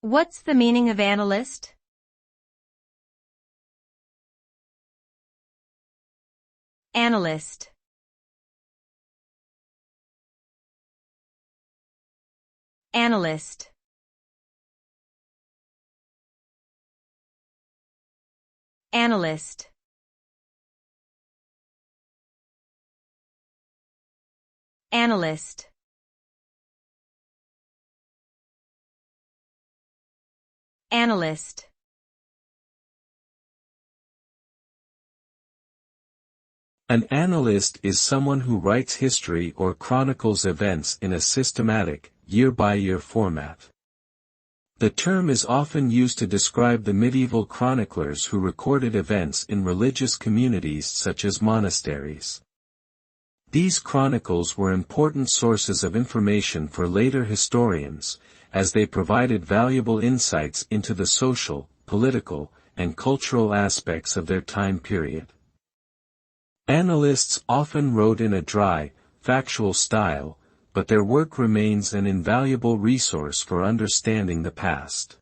What's the meaning of annalist? Annalist. Annalist. Annalist. Annalist. Annalist. An annalist is someone who writes history or chronicles events in a systematic, year-by-year format. The term is often used to describe the medieval chroniclers who recorded events in religious communities such as monasteries. These chronicles were important sources of information for later historians, as they provided valuable insights into the social, political, and cultural aspects of their time period. Annalists often wrote in a dry, factual style, but their work remains an invaluable resource for understanding the past.